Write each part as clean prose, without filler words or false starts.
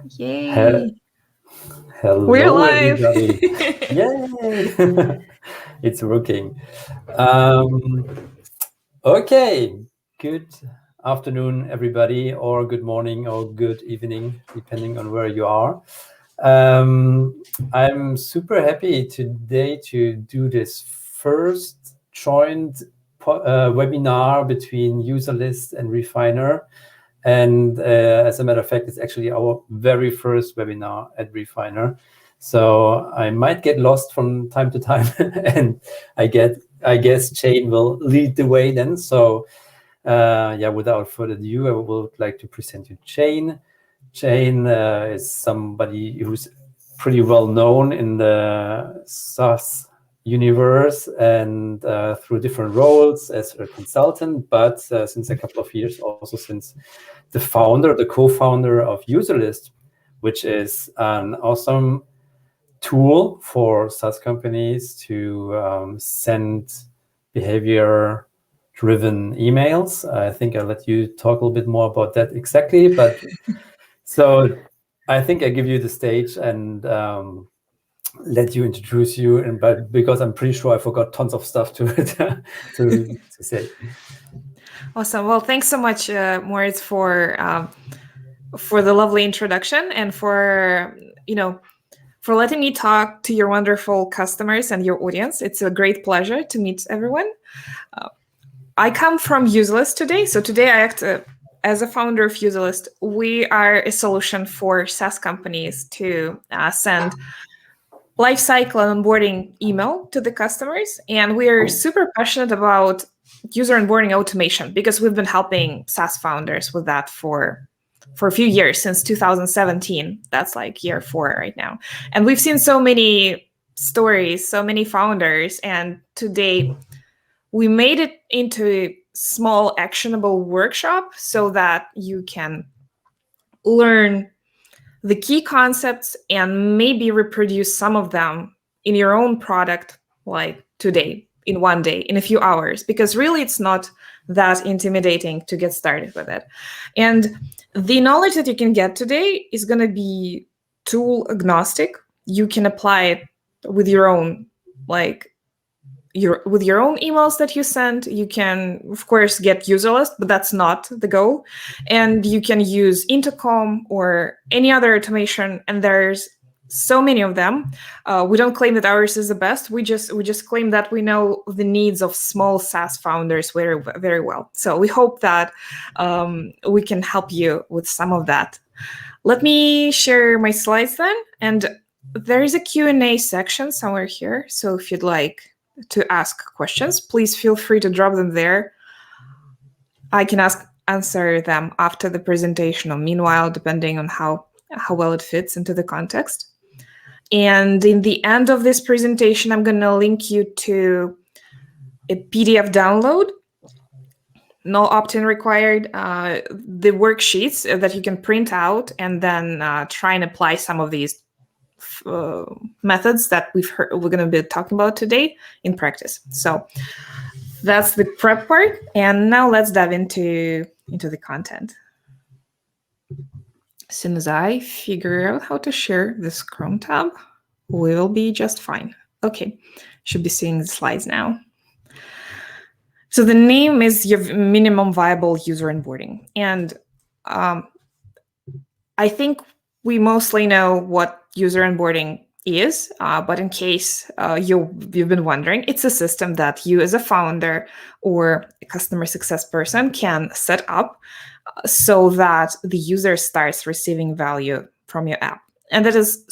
Yay! We're Hello, live. everybody. Yay! It's working. Um, okay. Good afternoon, everybody, or good morning, or good evening, depending on where you are. I'm super happy today to do this first joint webinar between UserList and Refiner. And as a matter of fact, it's actually our very first webinar at Refiner. So I might get lost from time to time, and I guess Jane will lead the way then. So without further ado, I would like to present you Jane. Jane is somebody who's pretty well known in the SaaS universe and through different roles as a consultant, but since a couple of years also since the co-founder of UserList, which is an awesome tool for SaaS companies to send behavior-driven emails. I think I'll let you talk a little bit more about that exactly, but so I think I give you the stage and let you introduce you, but because I'm pretty sure I forgot tons of stuff to say. Awesome. Well, thanks so much, Moritz, for the lovely introduction and for letting me talk to your wonderful customers and your audience. It's a great pleasure to meet everyone. I come from UserList today. So today I act as a founder of UserList. We are a solution for SaaS companies to send lifecycle and onboarding email to the customers. And we are super passionate about user onboarding automation because we've been helping SaaS founders with that for a few years, since 2017. That's like year 4 right now. And we've seen so many stories, so many founders. And today we made it into a small actionable workshop so that you can learn the key concepts and maybe reproduce some of them in your own product, like today, in one day, in a few hours, because really it's not that intimidating to get started with it. And the knowledge that you can get today is going to be tool agnostic. You can apply it with your own, with your own emails that you send. You can, of course, get UserList, but that's not the goal. And you can use Intercom or any other automation, and there's so many of them. We don't claim that ours is the best. We just claim that we know the needs of small SaaS founders very, very well. So we hope that we can help you with some of that. Let me share my slides then. And there is a Q&A section somewhere here. So if you'd like to ask questions, please feel free to drop them there. I can answer them after the presentation or meanwhile, depending on how well it fits into the context. And in the end of this presentation, I'm going to link you to a PDF download, no opt-in required, the worksheets that you can print out and then try and apply some of these methods that we're going to be talking about today in practice. So that's the prep part. And now let's dive into the content. As soon as I figure out how to share this Chrome tab, we will be just fine. Okay, should be seeing the slides now. So the name is your minimum viable user onboarding. And I think we mostly know what user onboarding is, but in case you've been wondering, it's a system that you as a founder or a customer success person can set up so that the user starts receiving value from your app. And that is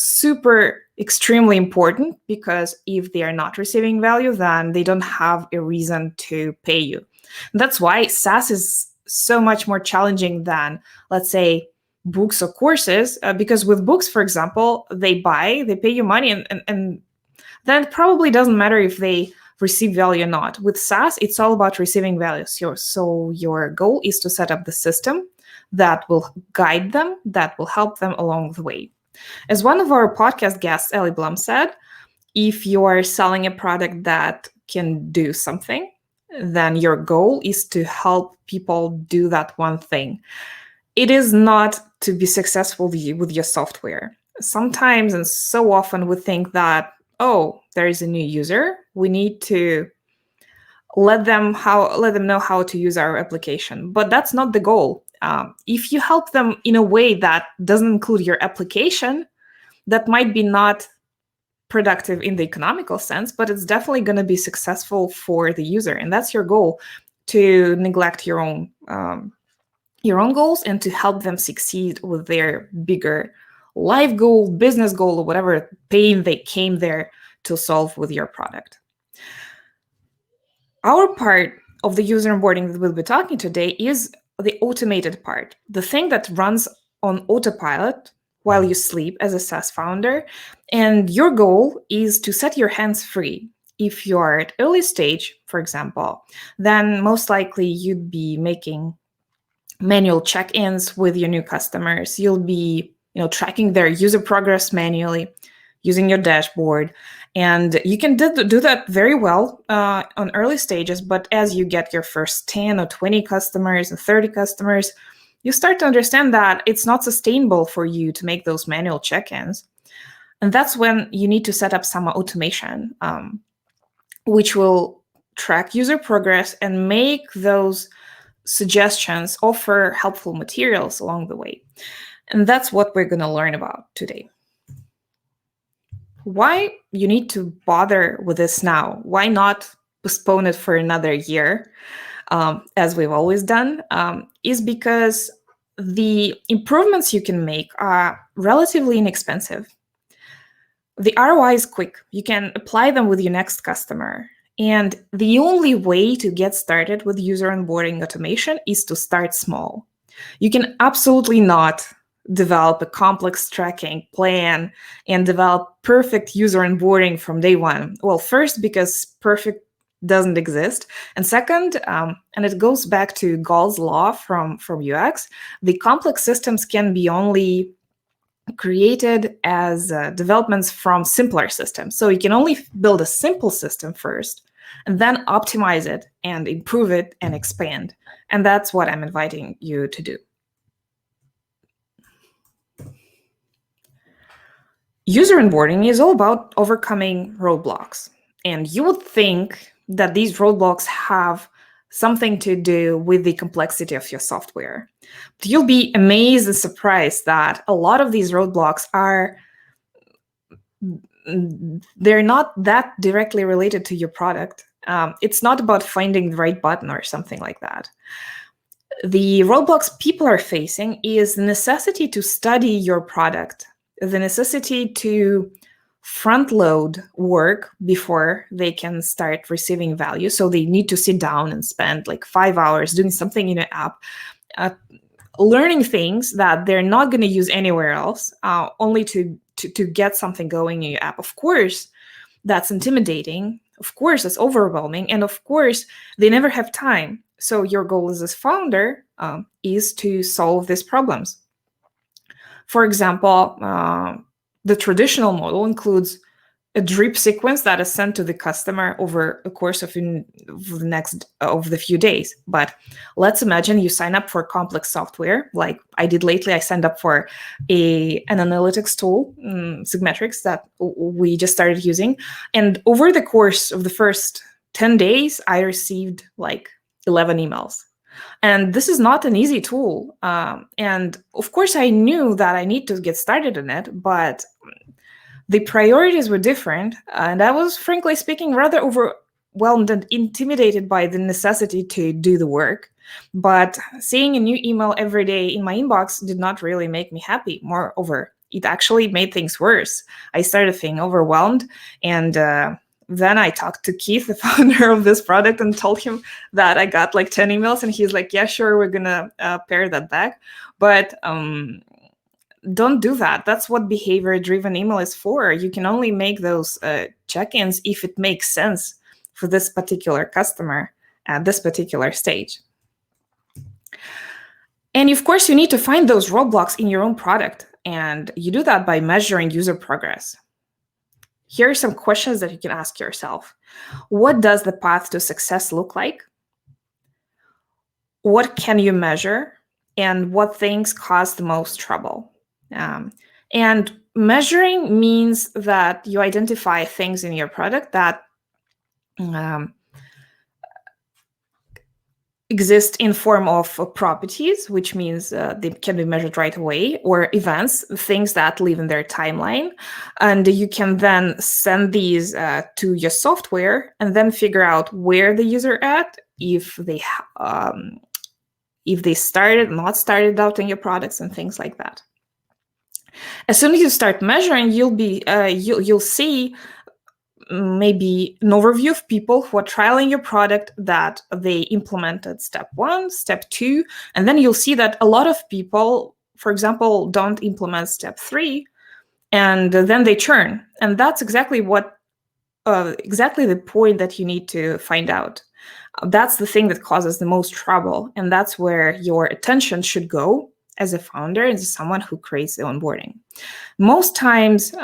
extremely important, because if they are not receiving value, then they don't have a reason to pay you. And that's why SaaS is so much more challenging than, let's say, books or courses, because with books, for example, they pay you money, and then it probably doesn't matter if they receive value or not. With SaaS, it's all about receiving value. So your goal is to set up the system that will guide them, that will help them along the way. As one of our podcast guests, Ellie Blum, said, if you are selling a product that can do something, then your goal is to help people do that one thing. It is not to be successful with your software. Sometimes and so often we think that, oh, there is a new user, we need to let them know how to use our application. But that's not the goal. If you help them in a way that doesn't include your application, that might be not productive in the economical sense, but it's definitely going to be successful for the user. And that's your goal, to neglect your own goals and to help them succeed with their bigger life goal, business goal, or whatever pain they came there to solve with your product. Our part of the user onboarding that we'll be talking today is the automated part, the thing that runs on autopilot while you sleep as a SaaS founder. And your goal is to set your hands free. If you are at early stage, for example, then most likely you'd be making manual check-ins with your new customers. You'll be, tracking their user progress manually using your dashboard. And you can do that very well on early stages, but as you get your first 10 or 20 customers and 30 customers, you start to understand that it's not sustainable for you to make those manual check-ins. And that's when you need to set up some automation, which will track user progress and make those suggestions, offer helpful materials along the way. And that's what we're going to learn about today. Why you need to bother with this now? Why not postpone it for another year, as we've always done, is because the improvements you can make are relatively inexpensive. The ROI is quick. You can apply them with your next customer. And the only way to get started with user onboarding automation is to start small. You can absolutely not develop a complex tracking plan and develop perfect user onboarding from day one. Well, first, because perfect doesn't exist. And second, and it goes back to Gall's law from UX, the complex systems can be only created as developments from simpler systems. So you can only build a simple system first and then optimize it and improve it and expand. And that's what I'm inviting you to do. User onboarding is all about overcoming roadblocks. And you would think that these roadblocks have something to do with the complexity of your software. But you'll be amazed and surprised that a lot of these roadblocks they're not that directly related to your product. It's not about finding the right button or something like that. The roadblocks people are facing is the necessity to study your product, the necessity to front load work before they can start receiving value. So they need to sit down and spend like 5 hours doing something in an app, learning things that they're not going to use anywhere else, only to get something going in your app. Of course, that's intimidating. Of course, it's overwhelming. And of course, they never have time. So your goal as a founder is to solve these problems. For example, the traditional model includes a drip sequence that is sent to the customer over a course of the few days. But let's imagine you sign up for complex software, like I did lately. I signed up for an analytics tool, Sigmetrics, that we just started using. And over the course of the first 10 days, I received like 11 emails. And this is not an easy tool. And of course, I knew that I need to get started in it, but the priorities were different. And I was, frankly speaking, rather overwhelmed and intimidated by the necessity to do the work. But seeing a new email every day in my inbox did not really make me happy. Moreover, it actually made things worse. I started feeling overwhelmed, and then I talked to Keith, the founder of this product, and told him that I got like 10 emails, and he's like, yeah, sure, we're gonna pare that back. But don't do that. That's what behavior-driven email is for. You can only make those check-ins if it makes sense for this particular customer at this particular stage. And of course, you need to find those roadblocks in your own product, and you do that by measuring user progress. Here are some questions that you can ask yourself. What does the path to success look like? What can you measure? and what things cause the most trouble. And measuring means that you identify things in your product that exist in form of properties, which means they can be measured right away, or events, things that live in their timeline. And you can then send these to your software and then figure out where the user at, if they not started out in your products and things like that. As soon as you start measuring, you'll see maybe an overview of people who are trialing your product that they implemented step 1, step 2, and then you'll see that a lot of people, for example, don't implement step 3, and then they churn. And that's exactly the point that you need to find out. That's the thing that causes the most trouble, and that's where your attention should go as a founder, as someone who creates the onboarding. Most times,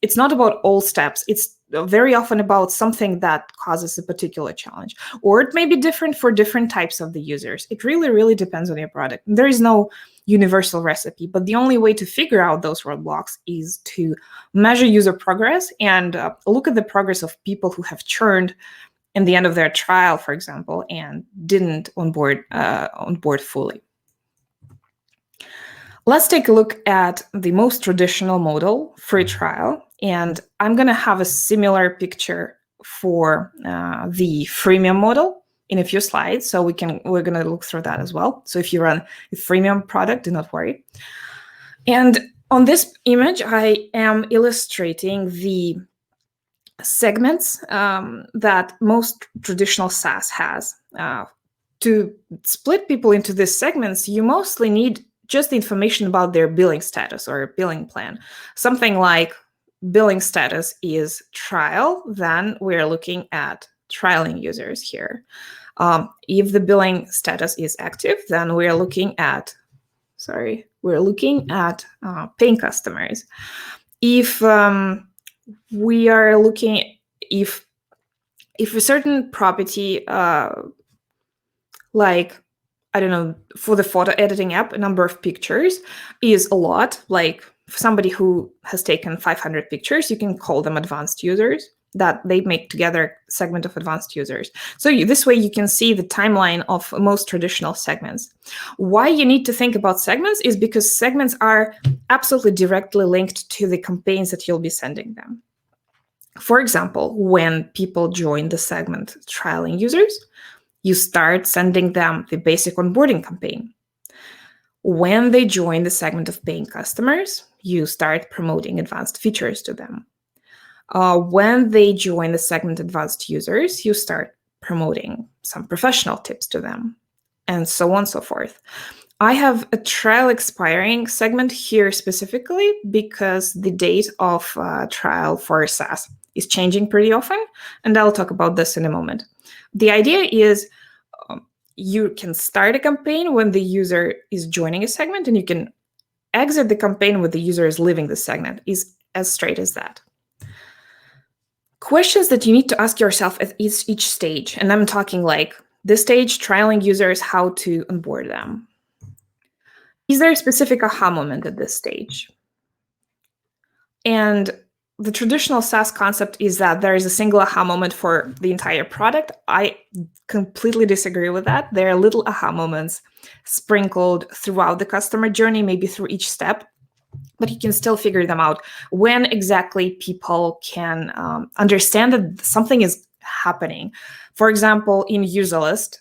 it's not about all steps. It's very often about something that causes a particular challenge, or it may be different for different types of the users. It really, really depends on your product. There is no universal recipe, but the only way to figure out those roadblocks is to measure user progress and look at the progress of people who have churned in the end of their trial, for example, and didn't onboard fully. Let's take a look at the most traditional model, free trial. And I'm going to have a similar picture for the freemium model in a few slides. So we're going to look through that as well. So if you run a freemium product, do not worry. And on this image, I am illustrating the segments that most traditional SaaS has. To split people into these segments, you mostly need just the information about their billing status or billing plan. Something like billing status is trial, then we're looking at trialing users here. If the billing status is active, then we're looking at paying customers. If we are looking, if a certain property, like, I don't know, for the photo editing app, a number of pictures is a lot. Like for somebody who has taken 500 pictures, you can call them advanced users, that they make together a segment of advanced users. So this way you can see the timeline of most traditional segments. Why you need to think about segments is because segments are absolutely directly linked to the campaigns that you'll be sending them. For example, when people join the segment trialing users, you start sending them the basic onboarding campaign. When they join the segment of paying customers, you start promoting advanced features to them. When they join the segment advanced users, you start promoting some professional tips to them, and so on and so forth. I have a trial expiring segment here specifically because the date of trial for SaaS is changing pretty often, and I'll talk about this in a moment. The idea is you can start a campaign when the user is joining a segment, and you can exit the campaign when the user is leaving the segment. Is as straight as that. Questions that you need to ask yourself at each stage, and I'm talking like this stage, trialing users, how to onboard them. Is there a specific aha moment at this stage? And the traditional SaaS concept is that there is a single aha moment for the entire product. I completely disagree with that. There are little aha moments sprinkled throughout the customer journey, maybe through each step, but you can still figure them out when exactly people can understand that something is happening. For example, in user list,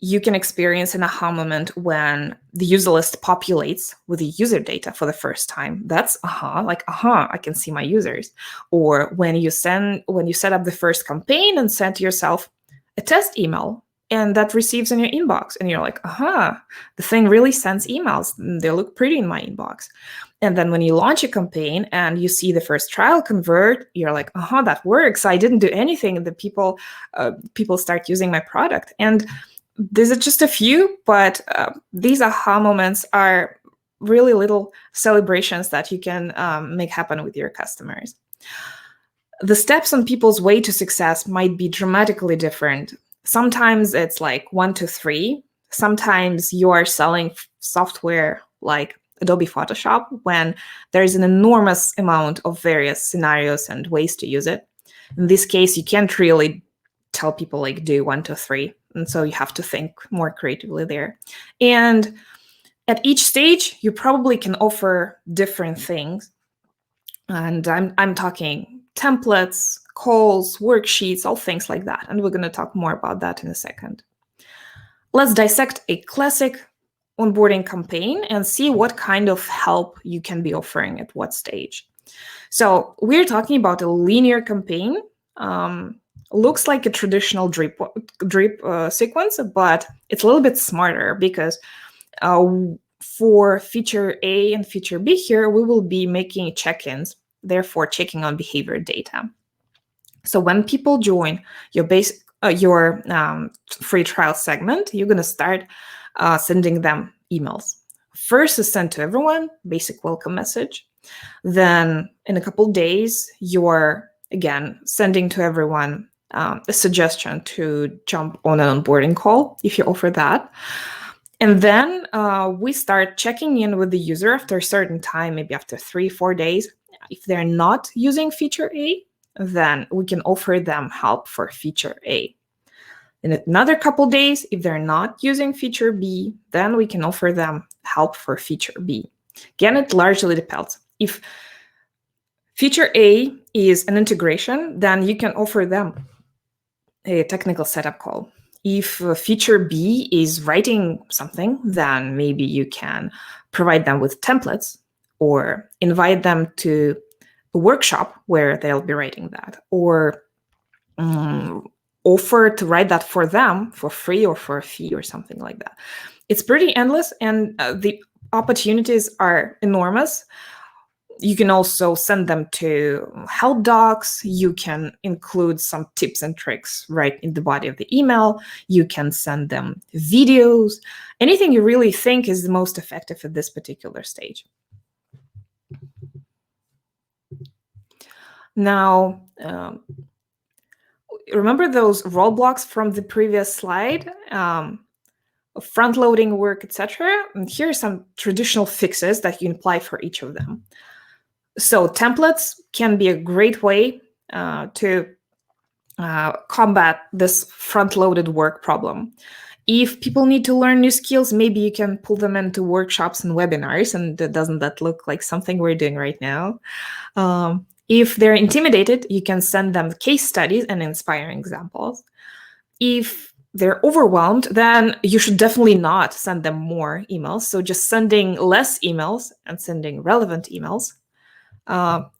you can experience an aha moment when the user list populates with the user data for the first time. That's I can see my users. Or when you set up the first campaign and send yourself a test email, and that receives in your inbox, and you're like, the thing really sends emails. They look pretty in my inbox. And then when you launch a campaign and you see the first trial convert, you're like, that works. I didn't do anything. The people start using my product. And these are just a few, but these aha moments are really little celebrations that you can make happen with your customers. The steps on people's way to success might be dramatically different. Sometimes it's like 1 to 3. sometimes you are selling software like Adobe Photoshop when there is an enormous amount of various scenarios and ways to use it. In this case, you can't really tell people like do 1, 2, 3. And so you have to think more creatively there. And at each stage, you probably can offer different things. And I'm talking templates, calls, worksheets, all things like that. And we're going to talk more about that in a second. Let's dissect a classic onboarding campaign and see what kind of help you can be offering at what stage. So we're talking about a linear campaign. Looks like a traditional drip sequence, but it's a little bit smarter because for feature A and feature B here, we will be making check-ins, therefore checking on behavior data. So when people join your free trial segment, you're going to start sending them emails. First is sent to everyone, basic welcome message. Then in a couple days, you're again sending to everyone a suggestion to jump on an onboarding call if you offer that. And then we start checking in with the user after a certain time, maybe after 3-4 days. If they're not using feature A, then we can offer them help for feature A. In another couple days, if they're not using feature B, then we can offer them help for feature B. Again, it largely depends. If feature A is an integration, then you can offer them a technical setup call. If feature B is writing something, then maybe you can provide them with templates or invite them to a workshop where they'll be writing that, or offer to write that for them for free or for a fee or something like that. It's pretty endless, and the opportunities are enormous. You can also send them to help docs. You can include some tips and tricks right in the body of the email. You can send them videos, anything you really think is the most effective at this particular stage. Now, remember those roadblocks from the previous slide? Front-loading work, etc. And here are some traditional fixes that you apply for each of them. So templates can be a great way to combat this front-loaded work problem. If people need to learn new skills, maybe you can pull them into workshops and webinars, and doesn't that look like something we're doing right now? If they're intimidated, you can send them case studies and inspiring examples. If they're overwhelmed, then you should definitely not send them more emails. So just sending less emails and sending relevant emails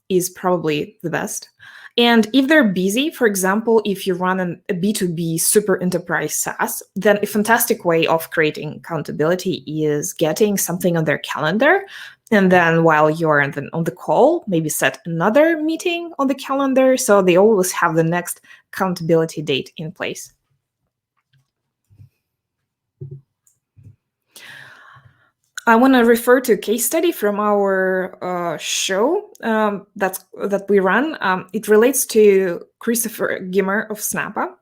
is probably the best. And if they're busy, for example, if you run a B2B super enterprise SaaS, then a fantastic way of creating accountability is getting something on their calendar. And then while you're on the call, maybe set another meeting on the calendar so they always have the next accountability date in place. I want to refer to a case study from our show that we run. It relates to Christopher Gimmer of Snappa,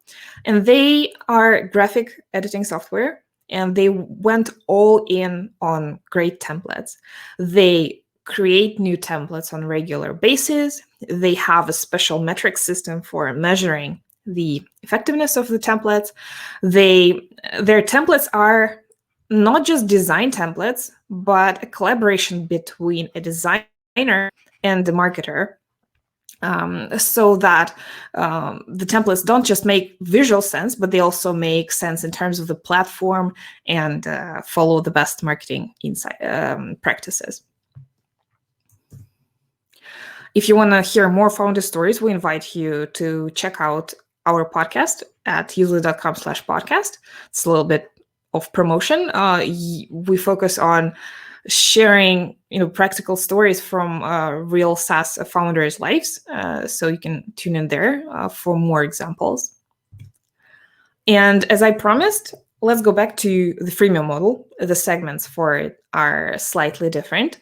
and they are graphic editing software, and they went all in on great templates. They create new templates on a regular basis. They have a special metric system for measuring the effectiveness of the templates. Their templates are not just design templates, but a collaboration between a designer and the marketer, so that the templates don't just make visual sense, but they also make sense in terms of the platform and follow the best marketing practices. If you want to hear more founder stories, we invite you to check out our podcast at userly.com/podcast. It's a little bit of promotion. We focus on sharing, practical stories from real SaaS founders' lives. So you can tune in there for more examples. And as I promised, let's go back to the freemium model. The segments for it are slightly different.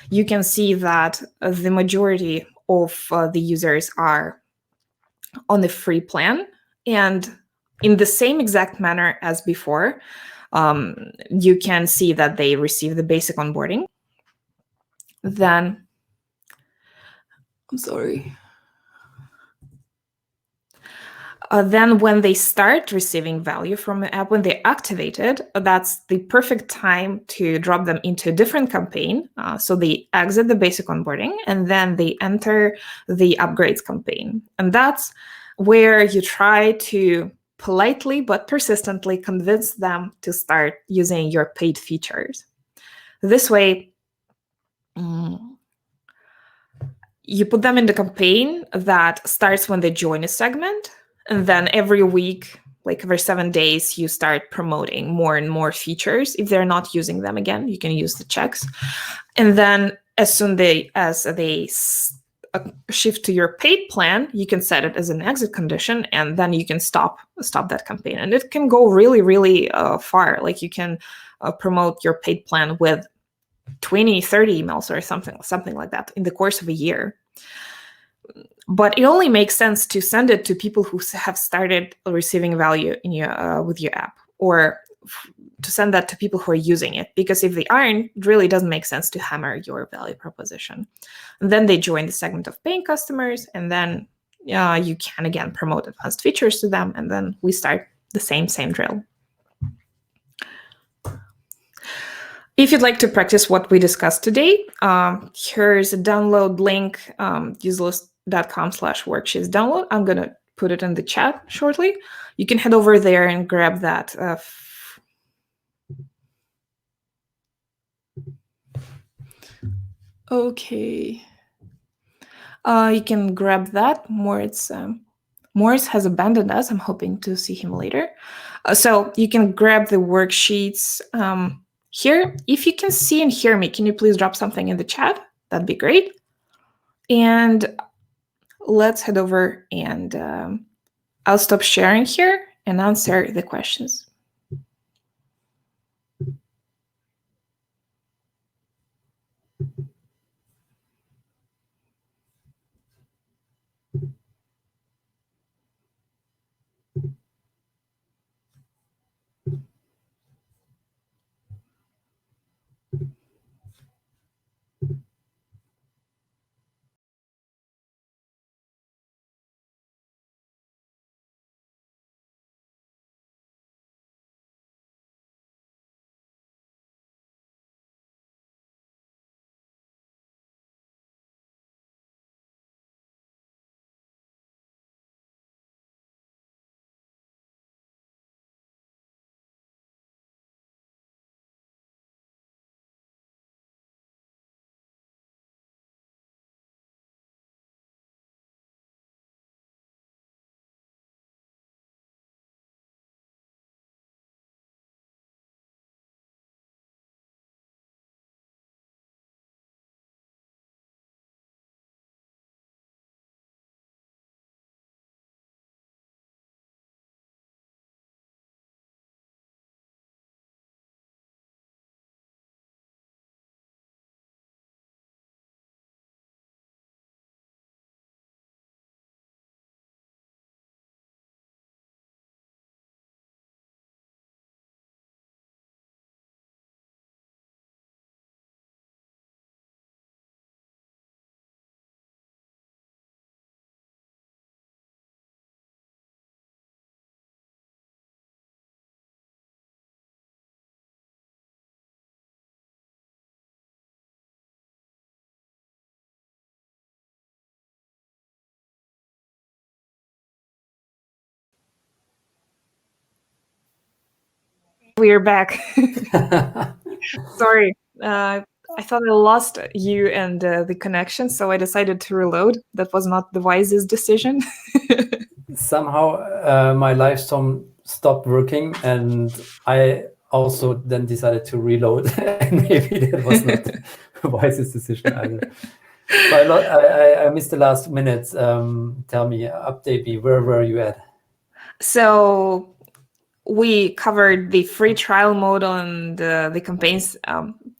You can see that the majority of the users are on the free plan, and in the same exact manner as before, you can see that they receive the basic onboarding. Then, I'm sorry. Then when they start receiving value from the app, when they activate it, that's the perfect time to drop them into a different campaign. So they exit the basic onboarding and then they enter the upgrades campaign. And that's where you try to politely but persistently convince them to start using your paid features. This way, you put them in the campaign that starts when they join a segment, and then every week, like every 7 days, you start promoting more and more features. If they're not using them again, you can use the checks. And then as soon as they shift to your paid plan, you can set it as an exit condition, and then you can stop that campaign. And it can go really, really far. Like you can promote your paid plan with 20, 30 emails or something like that in the course of a year. But it only makes sense to send it to people who have started receiving value in your with your app, or to send that to people who are using it. Because if they aren't, it really doesn't make sense to hammer your value proposition. And then they join the segment of paying customers, and then you can again promote advanced features to them, and then we start the same drill. If you'd like to practice what we discussed today, here's a download link, useless.com/worksheets download. I'm going to put it in the chat shortly. You can head over there and grab that. Okay. You can grab that. Morris has abandoned us. I'm hoping to see him later. So you can grab the worksheets here. If you can see and hear me, can you please drop something in the chat? That'd be great. And let's head over and I'll stop sharing here and answer the questions. We're back. Sorry. I thought I lost you and the connection, so I decided to reload. That was not the wisest decision. Somehow my live stream stopped working, and I also then decided to reload. And maybe that was not the wisest decision either. So I missed the last minutes. Tell me, update me, where were you at? So we covered the free trial mode on the campaigns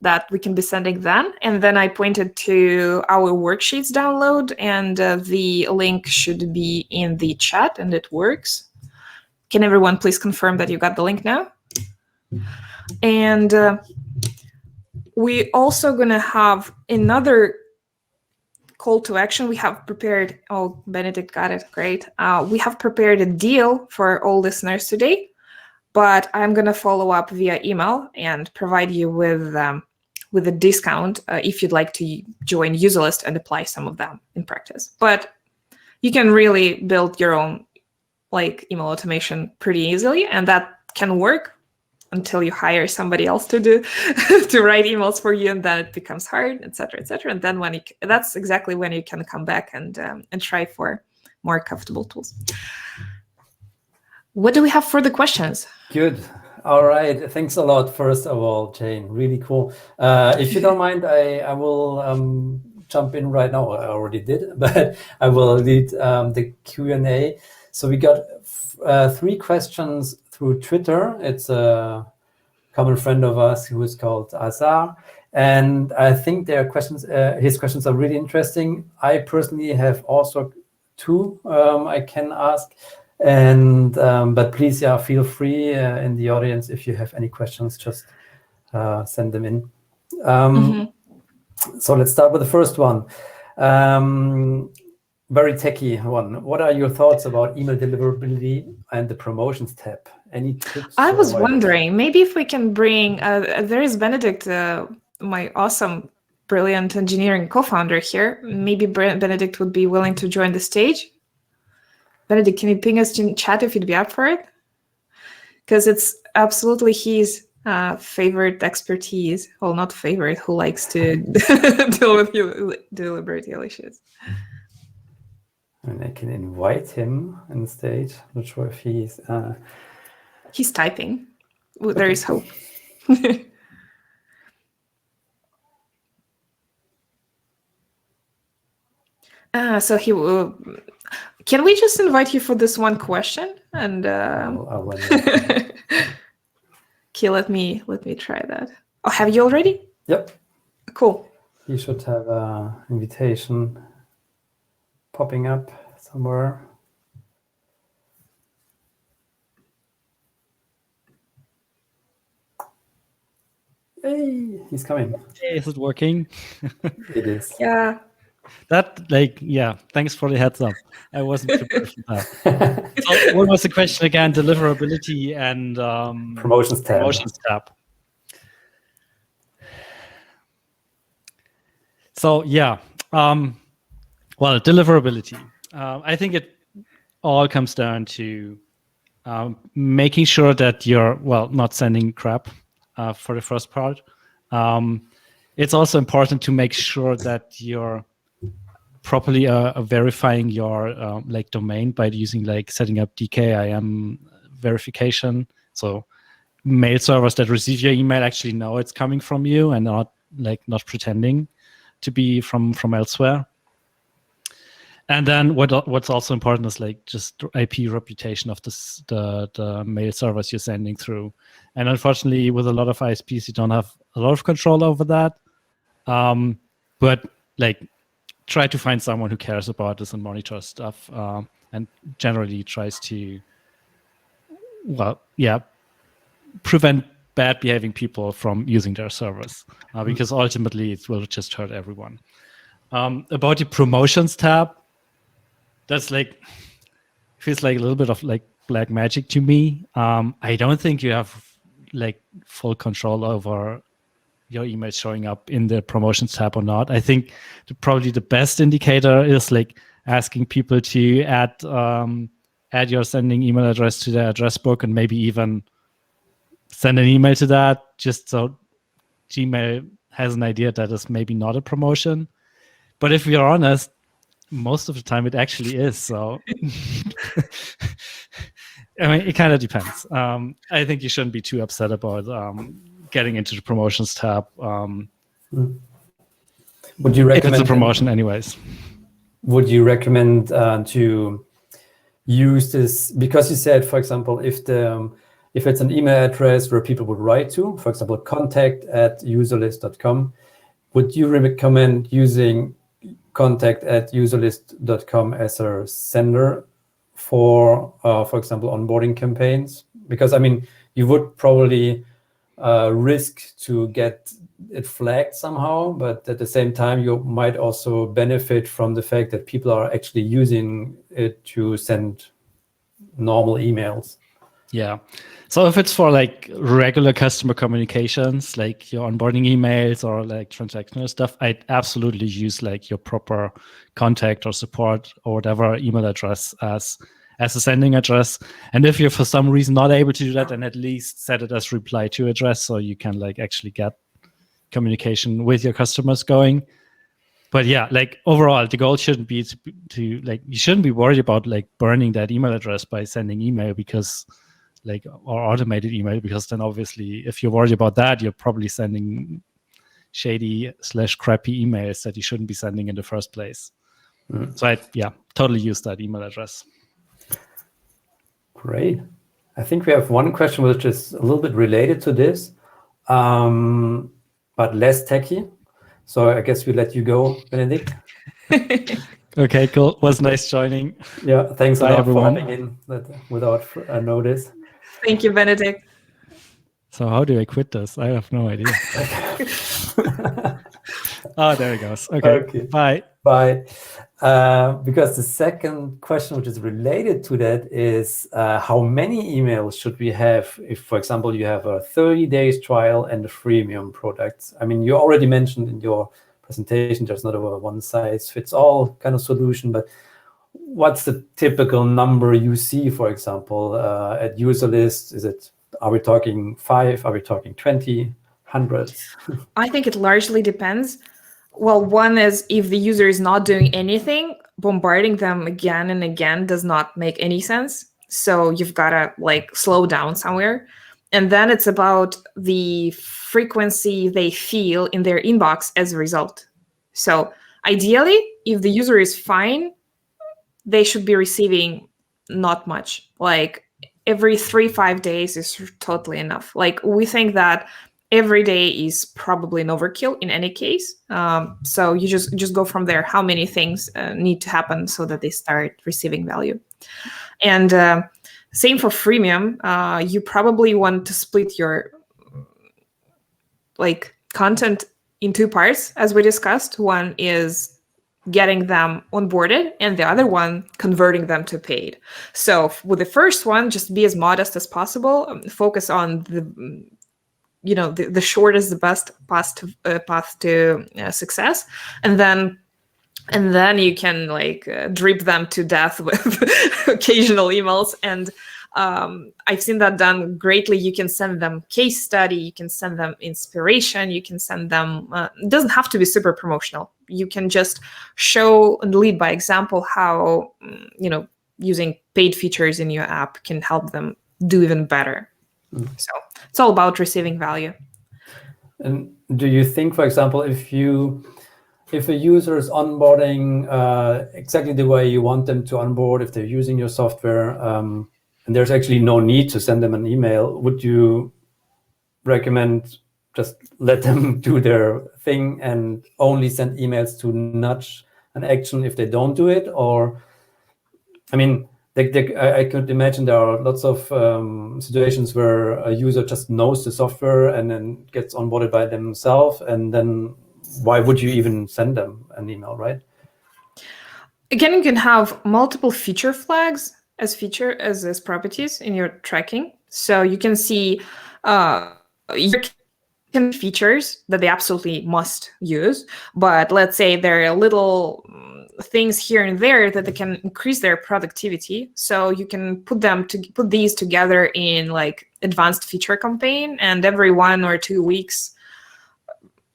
that we can be sending then. And then I pointed to our worksheets download, and the link should be in the chat, and it works. Can everyone please confirm that you got the link now? And we also going to have another call to action. We have prepared, oh, Benedict got it, great. We have prepared a deal for all listeners today, but I'm going to follow up via email and provide you with a discount if you'd like to join UserList and apply some of them in practice. But you can really build your own email automation pretty easily, and that can work until you hire somebody else to do to write emails for you, and then it becomes hard, etc., etc. And then that's exactly when you can come back and try for more comfortable tools. What do we have for the questions? Good. All right. Thanks a lot. First of all, Jane, really cool. If you don't mind, I will jump in right now. I already did, but I will lead the Q&A. So we got 3 questions through Twitter. It's a common friend of us who is called Azar. And I think their questions, his questions are really interesting. I personally have also 2 I can ask. And but please, feel free in the audience, if you have any questions, just send them in. So let's start with the first one. Very techie one. What are your thoughts about email deliverability and the promotions tab? Any tips? I was wondering, maybe if we can bring, there is Benedict, my awesome, brilliant engineering co-founder here. Maybe Benedict would be willing to join the stage. Benedict, can you ping us in chat if you'd be up for it? Because it's absolutely his favorite expertise. Well, not favorite, who likes to deal with deliverability issues. And I can invite him on stage. Not sure if he's... He's typing. There is hope. So he will... Can we just invite you for this one question? And okay, let me try that. Oh, have you already? Yep. Cool. You should have an invitation popping up somewhere. Hey, he's coming. Hey, is it working? It is. Yeah. That, thanks for the heads up. I wasn't prepared for that. So what was the question again? Deliverability and Promotions tab. So well, deliverability. I think it all comes down to making sure that you're, not sending crap for the first part. It's also important to make sure that you're properly verifying your domain by using setting up DKIM verification. So mail servers that receive your email actually know it's coming from you and not pretending to be from elsewhere. And then what's also important is just IP reputation of the mail servers you're sending through. And unfortunately, with a lot of ISPs, you don't have a lot of control over that. But try to find someone who cares about this and monitors stuff, and generally tries to, prevent bad behaving people from using their servers, because ultimately it will just hurt everyone. About the promotions tab, that's feels like a little bit of black magic to me. I don't think you have full control over your email showing up in the promotions tab or not. I think probably the best indicator is asking people to add your sending email address to their address book, and maybe even send an email to that, just so Gmail has an idea that is maybe not a promotion. But if we are honest, most of the time it actually is. So I mean, it kind of depends. I think you shouldn't be too upset about getting into the promotions tab. Would you recommend? If it's a promotion, anyways. Would you recommend to use this? Because you said, for example, if it's an email address where people would write to, for example, contact@userlist.com, would you recommend using contact@userlist.com as a sender for example, onboarding campaigns? Because I mean, you would probably risk to get it flagged somehow, but at the same time, you might also benefit from the fact that people are actually using it to send normal emails. Yeah. So if it's for like regular customer communications, like your onboarding emails or like transactional stuff, I'd absolutely use like your proper contact or support or whatever email address as a sending address. And if you're for some reason not able to do that, then at least set it as reply to address so you can like actually get communication with your customers going. But yeah, like overall, the goal shouldn't be to like, you shouldn't be worried about like burning that email address by sending email because like, or automated email, because then obviously if you're worried about that, you're probably sending shady/crappy emails that you shouldn't be sending in the first place. So I totally use that email address. Great. I think we have one question which is a little bit related to this, but less techy. So I guess we let you go, Benedict. Okay, cool. Was nice joining. Yeah, thanks a lot everyone. for hopping in without notice. Thank you, Benedict. So how do I quit this? I have no idea. Oh, there it goes. Okay. Bye. Bye. Because the second question, which is related to that, is how many emails should we have if, for example, you have a 30 days trial and a freemium product? I mean, you already mentioned in your presentation there's not a one-size-fits-all kind of solution, but what's the typical number you see, for example, at user list? Are we talking 5? Are we talking 20, hundreds? I think it largely depends. Well, one is if the user is not doing anything, bombarding them again and again does not make any sense. So you've got to like slow down somewhere. And then it's about the frequency they feel in their inbox as a result. So ideally, if the user is fine, they should be receiving not much. Like every 3-5 days is totally enough. Like we think that every day is probably an overkill in any case. So you just go from there. How many things need to happen so that they start receiving value? And same for freemium. You probably want to split your like content in 2 parts, as we discussed. One is getting them onboarded, and the other one converting them to paid. So with the first one, just be as modest as possible. Focus on the shortest, the best path to success, and then you can like drip them to death with occasional emails. And I've seen that done greatly. You can send them case study, you can send them inspiration, you can send them, it doesn't have to be super promotional. You can just show and lead by example how, using paid features in your app can help them do even better. So it's all about receiving value. And do you think, for example, if a user is onboarding exactly the way you want them to onboard, if they're using your software, and there's actually no need to send them an email, would you recommend just let them do their thing and only send emails to nudge an action if they don't do it? Or, I mean, I could imagine there are lots of situations where a user just knows the software and then gets onboarded by themselves, and then why would you even send them an email, right? Again, you can have multiple feature flags as properties in your tracking. So you can see your features that they absolutely must use, but let's say there are little things here and there that they can increase their productivity. So you can put these together in like advanced feature campaign, and every 1 or 2 weeks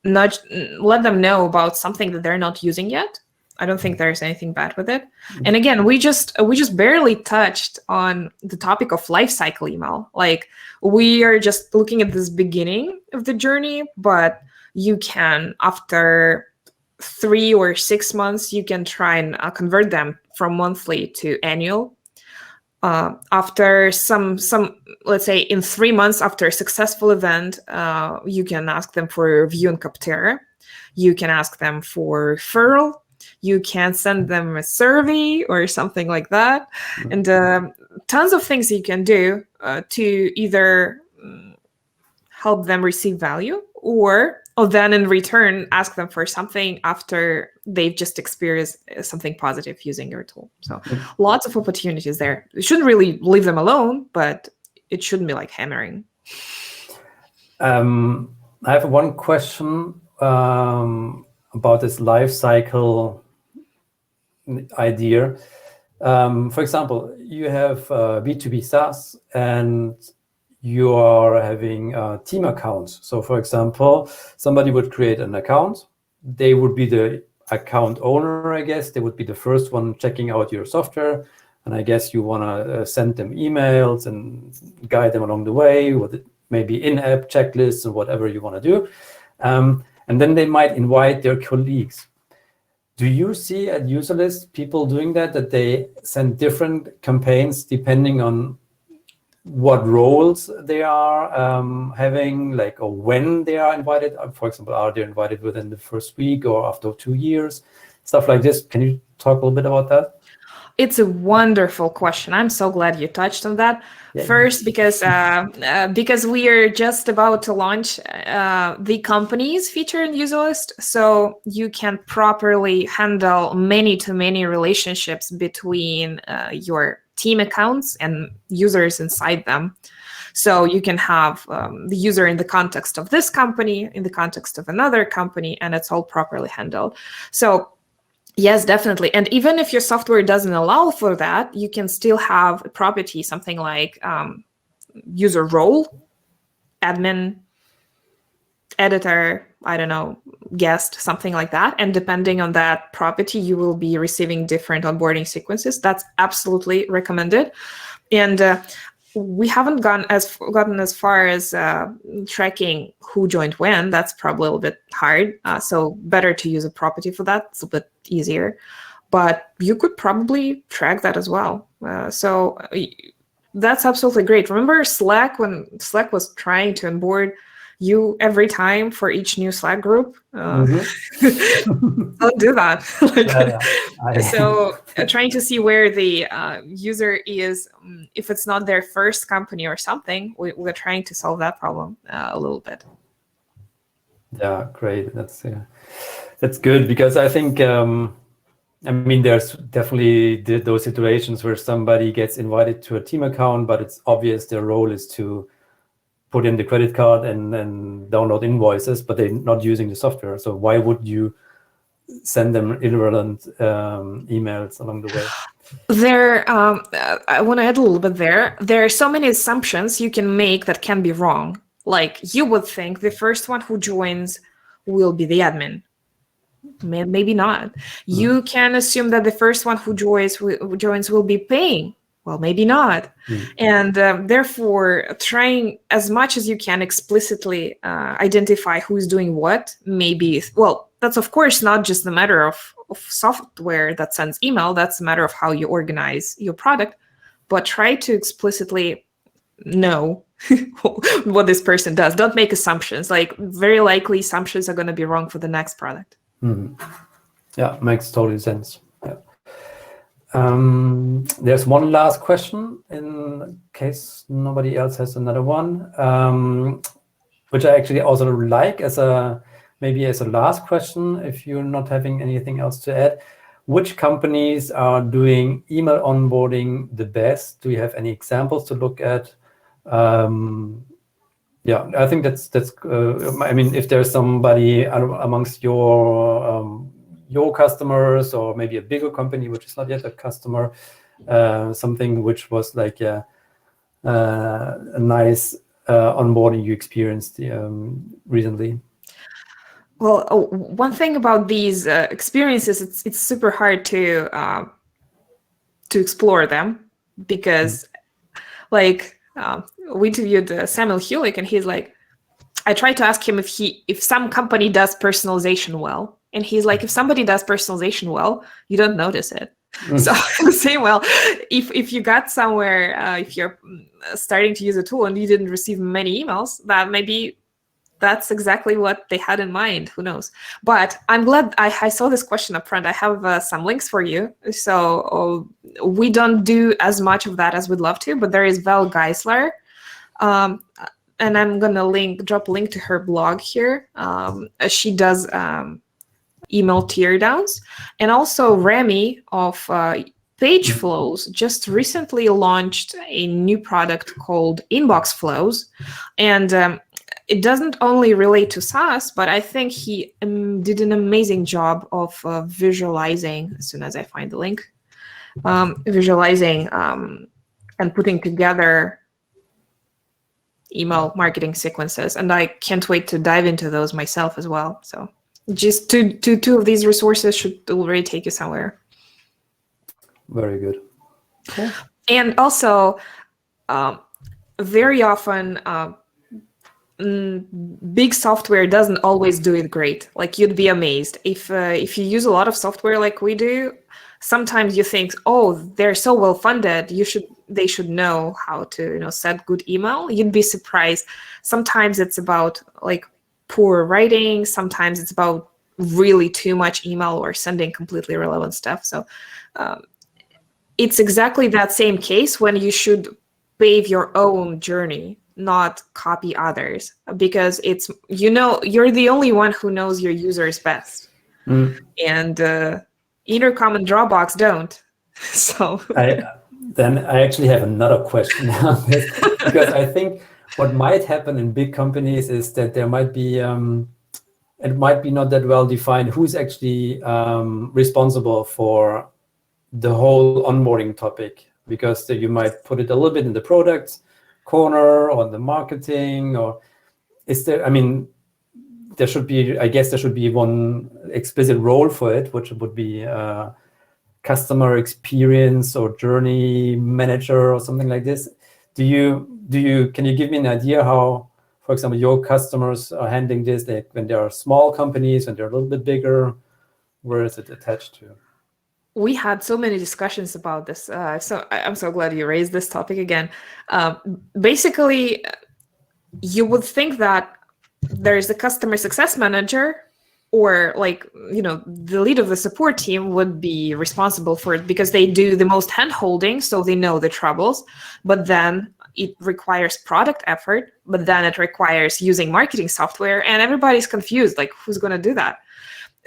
let them know about something that they're not using yet. I don't think there's anything bad with it. And again, we just barely touched on the topic of lifecycle email. Like we are just looking at this beginning of the journey, but you can, after 3 or 6 months, you can try and convert them from monthly to annual. After some, let's say in 3 months after a successful event, you can ask them for a review in Capterra. You can ask them for referral. You can send them a survey or something like that. And tons of things you can do to either help them receive value, or then in return ask them for something after they've just experienced something positive using your tool. So lots of opportunities there. You shouldn't really leave them alone, but it shouldn't be like hammering. I have one question about this life cycle idea. For example, you have B2B SaaS and you are having team accounts. So for example, somebody would create an account. They would be the account owner, I guess. They would be the first one checking out your software. And I guess you want to send them emails and guide them along the way with maybe in-app checklists and whatever you want to do. And then they might invite their colleagues. Do you see at UserList people doing that they send different campaigns depending on what roles they are having, like, or when they are invited? For example, are they invited within the first week or after 2 years? Stuff like this. Can you talk a little bit about that? It's a wonderful question. I'm so glad you touched on that. Yeah. First, because we are just about to launch the companies feature in UserList, so you can properly handle many-to-many relationships between your team accounts and users inside them. So you can have the user in the context of this company, in the context of another company, and it's all properly handled. So yes, definitely. And even if your software doesn't allow for that, you can still have a property, something like user role, admin, editor, I don't know, guest, something like that. And depending on that property, you will be receiving different onboarding sequences. That's absolutely recommended. And we haven't gotten as far as tracking who joined when. That's probably a little bit hard. So better to use a property for that. It's a bit easier. But you could probably track that as well. So that's absolutely great. Remember Slack, when Slack was trying to onboard you every time for each new Slack group? Don't do that. So trying to see where the user is, if it's not their first company or something, we're trying to solve that problem a little bit. Yeah, great. That's good, because I think, there's definitely those situations where somebody gets invited to a team account, but it's obvious their role is to put in the credit card and download invoices, but they're not using the software. So why would you send them irrelevant emails along the way? I want to add a little bit there. There are so many assumptions you can make that can be wrong. Like, you would think the first one who joins will be the admin. Maybe not. You can assume that the first one who joins will be paying. Well, maybe not. And therefore, trying as much as you can explicitly identify who's doing what, that's of course not just a matter of software that sends email. That's a matter of how you organize your product. But try to explicitly know what this person does. Don't make assumptions. Like, very likely assumptions are going to be wrong for the next product. Yeah, makes total sense. Yeah. There's one last question in case nobody else has another one, which I actually also like as a last question, if you're not having anything else to add. Which companies are doing email onboarding the best? Do you have any examples to look at? Yeah, I think that's if there's somebody amongst your customers, or maybe a bigger company which is not yet a customer, something which was like a nice onboarding you experienced recently. Well, one thing about these experiences, it's super hard to explore them, because we interviewed Samuel Hulick, and he's like, I tried to ask him if some company does personalization well. And he's like, if somebody does personalization well, you don't notice it. So I'm saying, well, if you got somewhere, if you're starting to use a tool and you didn't receive many emails, that's exactly what they had in mind. Who knows? But I'm glad I saw this question up front. I have some links for you. So we don't do as much of that as we'd love to, but there is Val Geisler. and I'm gonna drop a link to her blog here. She does email teardowns, and also Remy of Page Flows just recently launched a new product called Inbox Flows, and it doesn't only relate to SaaS, but I think he did an amazing job of visualizing, as soon as I find the link, visualizing and putting together email marketing sequences. And I can't wait to dive into those myself as well. So just two of these resources should already take you somewhere. Very good. Cool. And also, very often, big software doesn't always do it great. Like, you'd be amazed if you use a lot of software like we do. Sometimes you think, oh, they're so well funded, they should know how to set good email. You'd be surprised. Sometimes it's about like poor writing. Sometimes it's about really too much email or sending completely irrelevant stuff. So it's exactly that same case when you should pave your own journey, not copy others, because you're the only one who knows your users best. And Intercom and Dropbox don't. So I actually have another question on this, because I think what might happen in big companies is that there might be it might be not that well defined who's actually responsible for the whole onboarding topic, because you might put it a little bit in the product corner or the marketing, or is there, there should be one explicit role for it, which would be customer experience or journey manager or something like this. Can you give me an idea how, for example, your customers are handling this, like when they are small companies and they're a little bit bigger? Where is it attached to? We had so many discussions about this. So I'm so glad you raised this topic again. Basically, you would think that there's a customer success manager, or the lead of the support team would be responsible for it because they do the most hand-holding, so they know the troubles. But then it requires product effort, but then it requires using marketing software, and everybody's confused, like, who's going to do that?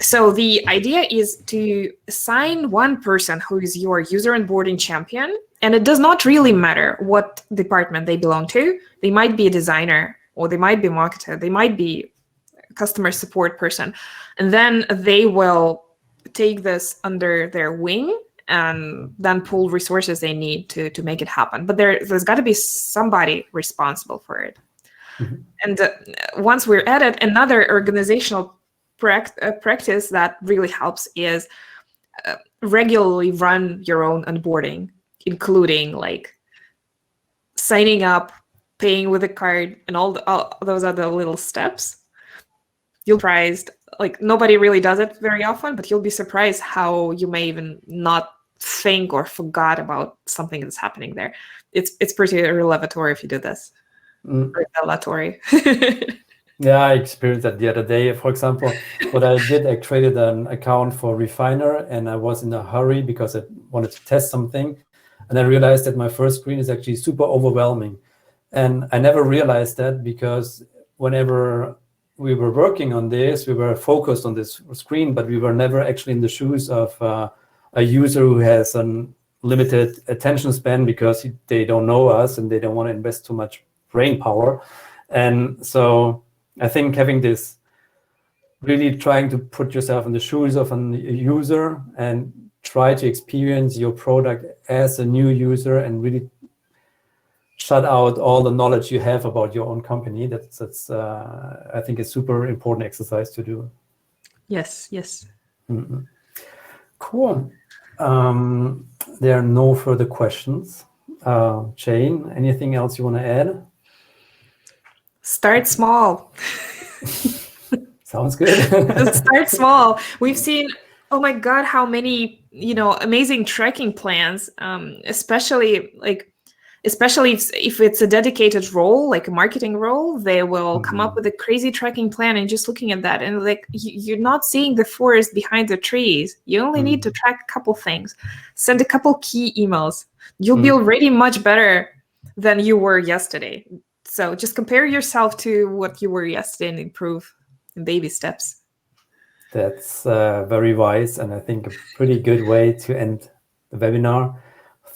So the idea is to assign one person who is your user onboarding champion, and it does not really matter what department they belong to. They might be a designer, or they might be a marketer, they might be a customer support person, and then they will take this under their wing and then pull resources they need to make it happen. But there's got to be somebody responsible for it. Mm-hmm. And once we're at it, another organizational practice that really helps is regularly run your own onboarding, including like signing up, paying with a card, and all those other little steps. You'll be surprised, like, nobody really does it very often, but you'll be surprised how you may even not think or forgot about something that's happening there. It's pretty revelatory if you do this. Revelatory. Yeah, I experienced that the other day. For example, what I did, I created an account for Refiner, and I was in a hurry because I wanted to test something. And I realized that my first screen is actually super overwhelming. And I never realized that, because whenever we were working on this, we were focused on this screen, but we were never actually in the shoes of a user who has a limited attention span because they don't know us and they don't want to invest too much brain power. And so I think having this, really trying to put yourself in the shoes of a user and try to experience your product as a new user and really shut out all the knowledge you have about your own company. That's I think a super important exercise to do. Yes. Mm-hmm. Cool. There are no further questions. Jane, anything else you want to add? Start small. Sounds good. Start small. We've seen, oh my God, how many, amazing tracking plans, especially if it's a dedicated role, like a marketing role, they will come up with a crazy tracking plan, and just looking at that, and like, you're not seeing the forest behind the trees. You only need to track a couple things, send a couple key emails. You'll be already much better than you were yesterday. So just compare yourself to what you were yesterday and improve in baby steps. That's very wise, and I think a pretty good way to end the webinar.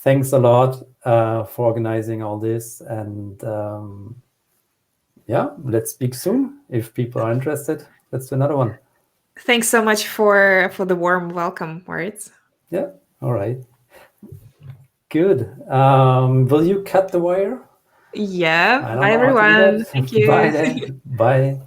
Thanks a lot for organizing all this, and yeah, let's speak soon. If people are interested, let's do another one. Thanks so much for the warm welcome words. Yeah, all right. Good. Will you cut the wire? Yeah. I don't Bye, know how to do everyone. that. Thank you. Bye then. Bye.